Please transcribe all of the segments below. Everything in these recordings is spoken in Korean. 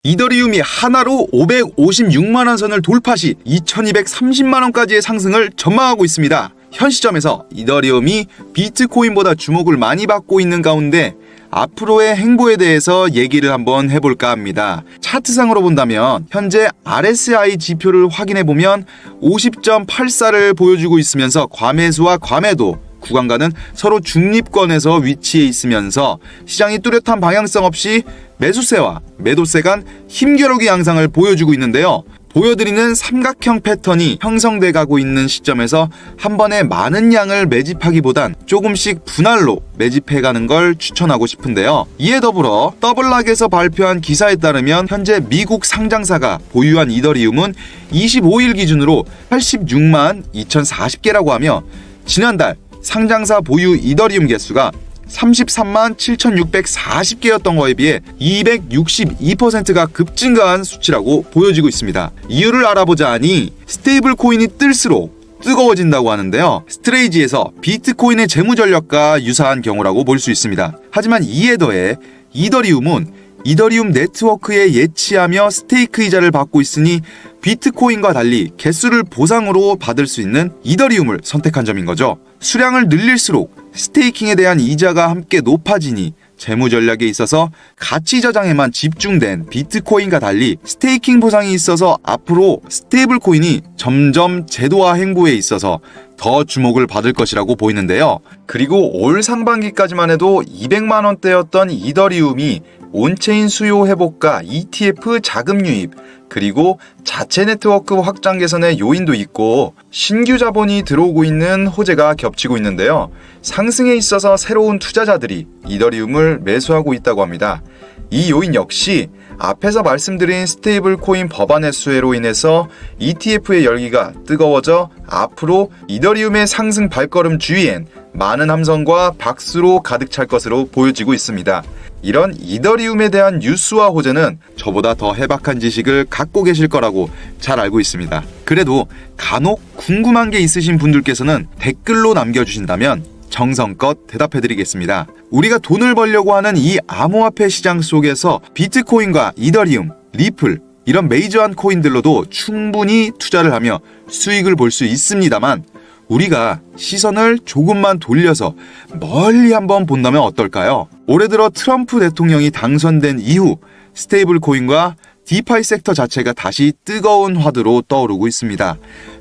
이더리움이 하나로 556만원 선을 돌파 시 2230만원까지의 상승을 전망하고 있습니다. 현 시점에서 이더리움이 비트코인보다 주목을 많이 받고 있는 가운데 앞으로의 행보에 대해서 얘기를 한번 해볼까 합니다. 차트상으로 본다면 현재 RSI 지표를 확인해보면 50.84를 보여주고 있으면서 과매수와 과매도 구간과는 서로 중립권에서 위치해 있으면서 시장이 뚜렷한 방향성 없이 매수세와 매도세 간 힘겨루기 양상을 보여주고 있는데요. 보여드리는 삼각형 패턴이 형성돼 가고 있는 시점에서 한 번에 많은 양을 매집하기보단 조금씩 분할로 매집해가는 걸 추천하고 싶은데요. 이에 더불어 더블락에서 발표한 기사에 따르면 현재 미국 상장사가 보유한 이더리움은 25일 기준으로 86만 2040개라고 하며 지난달 상장사 보유 이더리움 개수가 33만 7640개였던 거에 비해 262%가 급증가한 수치라고 보여지고 있습니다. 이유를 알아보자 하니 스테이블 코인이 뜰수록 뜨거워진다고 하는데요. 스트레이지에서 비트코인의 재무 전력과 유사한 경우라고 볼 수 있습니다. 하지만 이에 더해 이더리움은 이더리움 네트워크에 예치하며 스테이크 이자를 받고 있으니 비트코인과 달리 개수를 보상으로 받을 수 있는 이더리움을 선택한 점인 거죠. 수량을 늘릴수록 스테이킹에 대한 이자가 함께 높아지니 재무 전략에 있어서 가치 저장에만 집중된 비트코인과 달리 스테이킹 보상이 있어서 앞으로 스테이블 코인이 점점 제도화 행보에 있어서 더 주목을 받을 것이라고 보이는데요. 그리고 올 상반기까지만 해도 200만 원대였던 이더리움이 온체인 수요 회복과 ETF 자금 유입, 그리고 자체 네트워크 확장 개선의 요인도 있고 신규 자본이 들어오고 있는 호재가 겹치고 있는데요. 상승에 있어서 새로운 투자자들이 이더리움을 매수하고 있다고 합니다. 이 요인 역시 앞에서 말씀드린 스테이블 코인 법안의 수혜로 인해서 ETF의 열기가 뜨거워져 앞으로 이더리움의 상승 발걸음 주위엔 많은 함성과 박수로 가득 찰 것으로 보여지고 있습니다. 이런 이더리움에 대한 뉴스와 호재는 저보다 더 해박한 지식을 갖고 계실 거라고 잘 알고 있습니다. 그래도 간혹 궁금한 게 있으신 분들께서는 댓글로 남겨주신다면 정성껏 대답해드리겠습니다. 우리가 돈을 벌려고 하는 이 암호화폐 시장 속에서 비트코인과 이더리움, 리플 이런 메이저한 코인들로도 충분히 투자를 하며 수익을 볼 수 있습니다만 우리가 시선을 조금만 돌려서 멀리 한번 본다면 어떨까요? 올해 들어 트럼프 대통령이 당선된 이후 스테이블 코인과 디파이 섹터 자체가 다시 뜨거운 화두로 떠오르고 있습니다.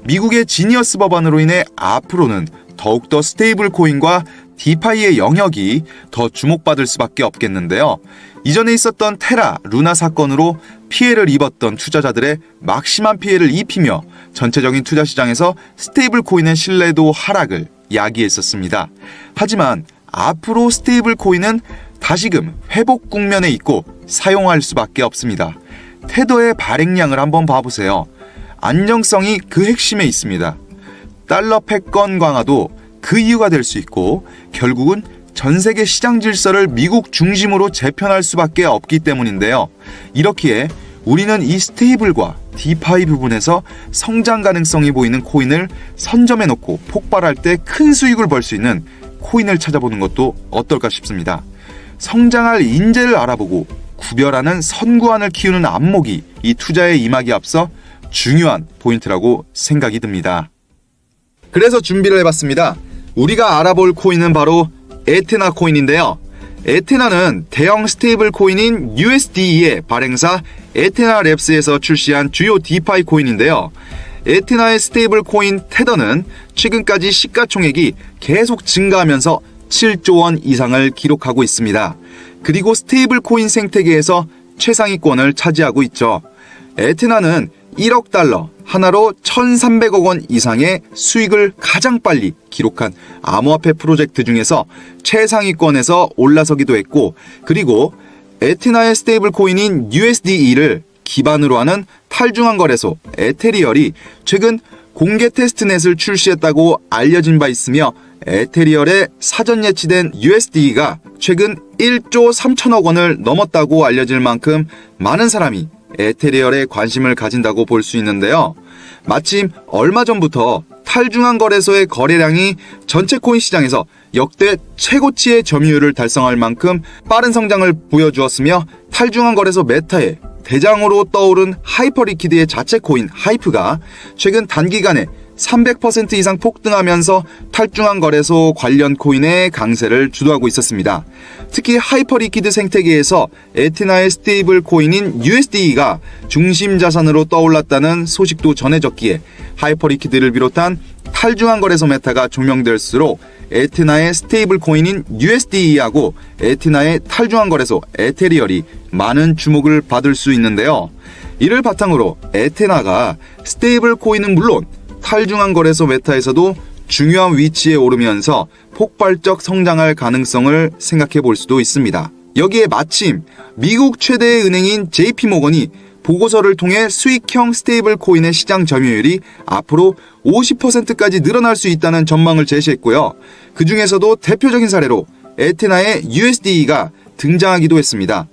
미국의 지니어스 법안으로 인해 앞으로는 더욱더 스테이블 코인과 디파이의 영역이 더 주목받을 수밖에 없겠는데요. 이전에 있었던 테라, 루나 사건으로 피해를 입었던 투자자들의 막심한 피해를 입히며 전체적인 투자 시장에서 스테이블 코인의 신뢰도 하락을 야기했었습니다. 하지만 앞으로 스테이블 코인은 다시금 회복 국면에 있고 사용할 수밖에 없습니다. 테더의 발행량을 한번 봐보세요. 안정성이 그 핵심에 있습니다. 달러 패권 강화도 그 이유가 될 수 있고 결국은 전 세계 시장 질서를 미국 중심으로 재편할 수밖에 없기 때문인데요. 이렇기에 우리는 이 스테이블과 디파이 부분에서 성장 가능성이 보이는 코인을 선점해놓고 폭발할 때 큰 수익을 벌 수 있는 코인을 찾아보는 것도 어떨까 싶습니다. 성장할 인재를 알아보고 구별하는 선구안을 키우는 안목이 이 투자에 임하기에 앞서 중요한 포인트라고 생각이 듭니다. 그래서 준비를 해봤습니다. 우리가 알아볼 코인은 바로 에테나 코인인데요. 에테나는 대형 스테이블 코인인 USDE의 발행사 에테나 랩스에서 출시한 주요 디파이 코인인데요. 에테나의 스테이블 코인 테더는 최근까지 시가총액이 계속 증가하면서 7조 원 이상을 기록하고 있습니다. 그리고 스테이블 코인 생태계에서 최상위권을 차지하고 있죠. 에테나는 1억 달러, 하나로 1,300억 원 이상의 수익을 가장 빨리 기록한 암호화폐 프로젝트 중에서 최상위권에서 올라서기도 했고, 그리고 에테나의 스테이블 코인인 USDE를 기반으로 하는 탈중앙 거래소 에테리얼이 최근 공개 테스트넷을 출시했다고 알려진 바 있으며 에테리얼에 사전 예치된 USDE가 최근 1조 3천억 원을 넘었다고 알려질 만큼 많은 사람이 에테리얼에 관심을 가진다고 볼 수 있는데요. 마침 얼마 전부터 탈중앙 거래소의 거래량이 전체 코인 시장에서 역대 최고치의 점유율을 달성할 만큼 빠른 성장을 보여주었으며 탈중앙 거래소 메타의 대장으로 떠오른 하이퍼리퀴드의 자체 코인 하이프가 최근 단기간에 300% 이상 폭등하면서 탈중앙 거래소 관련 코인의 강세를 주도하고 있었습니다. 특히 하이퍼리퀴드 생태계에서 에테나의 스테이블 코인인 USD가 중심 자산으로 떠올랐다는 소식도 전해졌기에 하이퍼리퀴드를 비롯한 탈중앙 거래소 메타가 조명될수록 에테나의 스테이블 코인인 USD하고 에테나의 탈중앙 거래소 에테리얼이 많은 주목을 받을 수 있는데요. 이를 바탕으로 에테나가 스테이블 코인은 물론 탈중앙 거래소 메타에서도 중요한 위치에 오르면서 폭발적 성장할 가능성을 생각해 볼 수도 있습니다. 여기에 마침 미국 최대의 은행인 JP모건이 보고서를 통해 수익형 스테이블 코인의 시장 점유율이 앞으로 50%까지 늘어날 수 있다는 전망을 제시했고요. 그 중에서도 대표적인 사례로 에테나의 USD가 등장하기도 했습니다.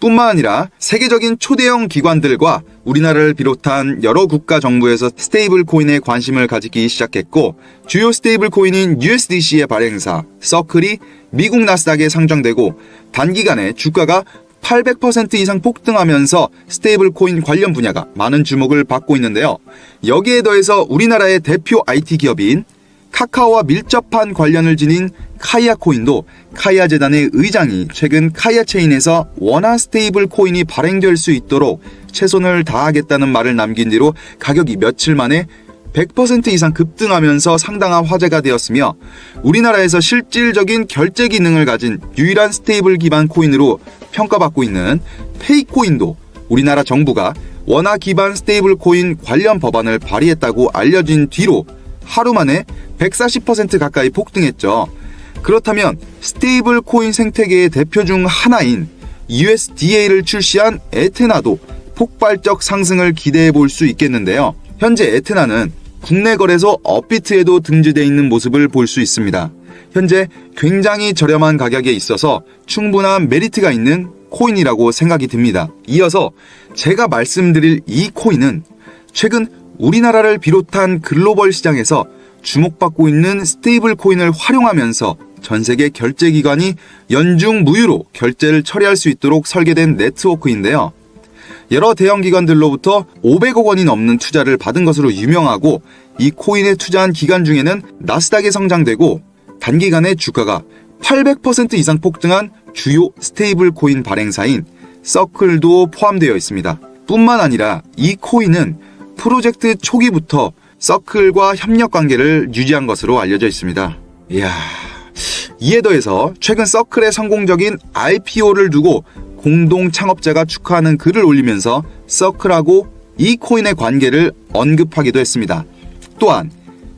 뿐만 아니라 세계적인 초대형 기관들과 우리나라를 비롯한 여러 국가 정부에서 스테이블 코인에 관심을 가지기 시작했고, 주요 스테이블 코인인 USDC의 발행사 서클이 미국 나스닥에 상장되고 단기간에 주가가 800% 이상 폭등하면서 스테이블 코인 관련 분야가 많은 주목을 받고 있는데요. 여기에 더해서 우리나라의 대표 IT 기업인 카카오와 밀접한 관련을 지닌 카이아 코인도 카이아 재단의 의장이 최근 카이아 체인에서 원화 스테이블 코인이 발행될 수 있도록 최선을 다하겠다는 말을 남긴 뒤로 가격이 며칠 만에 100% 이상 급등하면서 상당한 화제가 되었으며, 우리나라에서 실질적인 결제 기능을 가진 유일한 스테이블 기반 코인으로 평가받고 있는 페이코인도 우리나라 정부가 원화 기반 스테이블 코인 관련 법안을 발의했다고 알려진 뒤로 하루 만에 140% 가까이 폭등했죠. 그렇다면 스테이블 코인 생태계의 대표 중 하나인 USDA를 출시한 에테나도 폭발적 상승을 기대해 볼 수 있겠는데요. 현재 에테나는 국내 거래소 업비트에도 등재되어 있는 모습을 볼 수 있습니다. 현재 굉장히 저렴한 가격에 있어서 충분한 메리트가 있는 코인이라고 생각이 듭니다. 이어서 제가 말씀드릴 이 코인은 최근 우리나라를 비롯한 글로벌 시장에서 주목받고 있는 스테이블 코인을 활용하면서 전세계 결제기관이 연중 무휴로 결제를 처리할 수 있도록 설계된 네트워크인데요. 여러 대형 기관들로부터 500억 원이 넘는 투자를 받은 것으로 유명하고, 이 코인에 투자한 기간 중에는 나스닥에 성장되고 단기간에 주가가 800% 이상 폭등한 주요 스테이블 코인 발행사인 서클도 포함되어 있습니다. 뿐만 아니라 이 코인은 프로젝트 초기부터 서클과 협력 관계를 유지한 것으로 알려져 있습니다. 이에 더해서 최근 서클의 성공적인 IPO를 두고 공동 창업자가 축하하는 글을 올리면서 서클하고 이 코인의 관계를 언급하기도 했습니다. 또한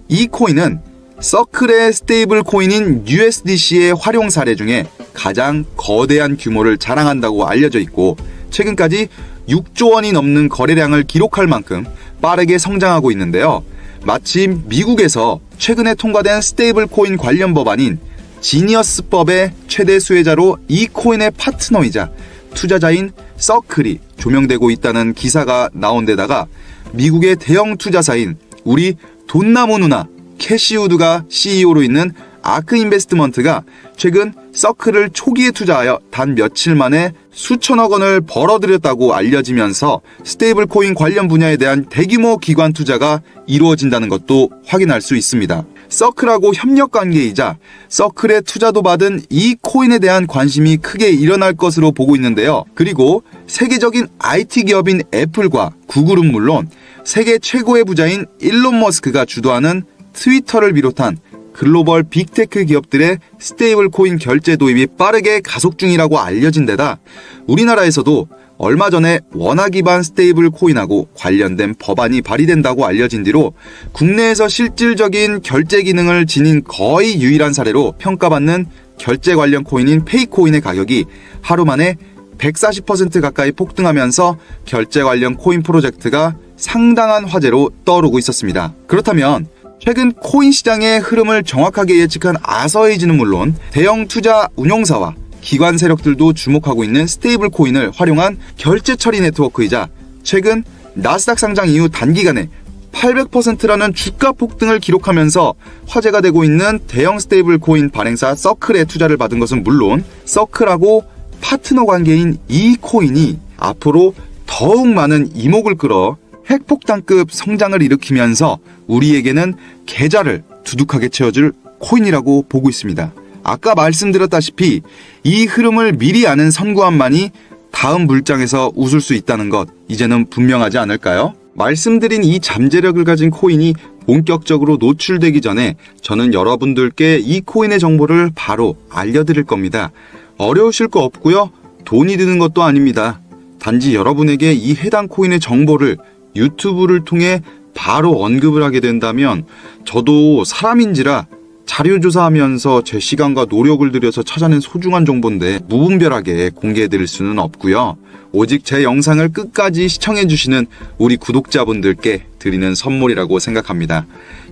이 코인은 서클의 스테이블 코인인 USDC의 활용 사례 중에 가장 거대한 규모를 자랑한다고 알려져 있고, 최근까지 6조 원이 넘는 거래량을 기록할 만큼 빠르게 성장하고 있는데요. 마침 미국에서 최근에 통과된 스테이블 코인 관련 법안인 지니어스법의 최대 수혜자로 이 코인의 파트너이자 투자자인 서클이 조명되고 있다는 기사가 나온 데다가 미국의 대형 투자사인 우리 돈나무 누나 캐시우드가 CEO로 있는 아크 인베스트먼트가 최근 서클을 초기에 투자하여 단 며칠 만에 수천억 원을 벌어들였다고 알려지면서 스테이블 코인 관련 분야에 대한 대규모 기관 투자가 이루어진다는 것도 확인할 수 있습니다. 서클하고 협력 관계이자 서클의 투자도 받은 이 코인에 대한 관심이 크게 일어날 것으로 보고 있는데요. 그리고 세계적인 IT 기업인 애플과 구글은 물론 세계 최고의 부자인 일론 머스크가 주도하는 트위터를 비롯한 글로벌 빅테크 기업들의 스테이블 코인 결제 도입이 빠르게 가속 중이라고 알려진 데다 우리나라에서도 얼마 전에 원화 기반 스테이블 코인하고 관련된 법안이 발의된다고 알려진 뒤로 국내에서 실질적인 결제 기능을 지닌 거의 유일한 사례로 평가받는 결제 관련 코인인 페이코인의 가격이 하루 만에 140% 가까이 폭등하면서 결제 관련 코인 프로젝트가 상당한 화제로 떠오르고 있었습니다. 그렇다면 최근 코인 시장의 흐름을 정확하게 예측한 아서에이지는 물론 대형 투자 운용사와 기관 세력들도 주목하고 있는 스테이블 코인을 활용한 결제 처리 네트워크이자 최근 나스닥 상장 이후 단기간에 800%라는 주가 폭등을 기록하면서 화제가 되고 있는 대형 스테이블 코인 발행사 서클에 투자를 받은 것은 물론 서클하고 파트너 관계인 이 코인이 앞으로 더욱 많은 이목을 끌어 핵폭탄급 성장을 일으키면서 우리에게는 계좌를 두둑하게 채워줄 코인이라고 보고 있습니다. 아까 말씀드렸다시피 이 흐름을 미리 아는 선구안만이 다음 물장에서 웃을 수 있다는 것 이제는 분명하지 않을까요? 말씀드린 이 잠재력을 가진 코인이 본격적으로 노출되기 전에 저는 여러분들께 이 코인의 정보를 바로 알려드릴 겁니다. 어려우실 거 없고요. 돈이 드는 것도 아닙니다. 단지 여러분에게 이 해당 코인의 정보를 유튜브를 통해 바로 언급을 하게 된다면 저도 사람인지라 자료조사하면서 제 시간과 노력을 들여서 찾아낸 소중한 정보인데 무분별하게 공개해드릴 수는 없고요. 오직 제 영상을 끝까지 시청해주시는 우리 구독자분들께 드리는 선물이라고 생각합니다.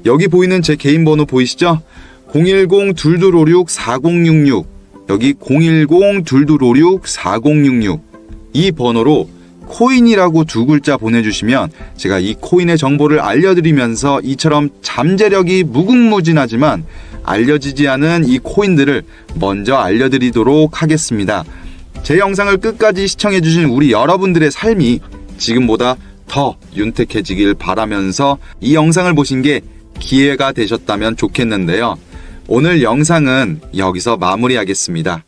여기 보이는 제 개인 번호 보이시죠? 010-2256-4066 여기 010-2256-4066 이 번호로 코인이라고 두 글자 보내주시면 제가 이 코인의 정보를 알려드리면서 이처럼 잠재력이 무궁무진하지만 알려지지 않은 이 코인들을 먼저 알려드리도록 하겠습니다. 제 영상을 끝까지 시청해주신 우리 여러분들의 삶이 지금보다 더 윤택해지길 바라면서 이 영상을 보신 게 기회가 되셨다면 좋겠는데요. 오늘 영상은 여기서 마무리하겠습니다.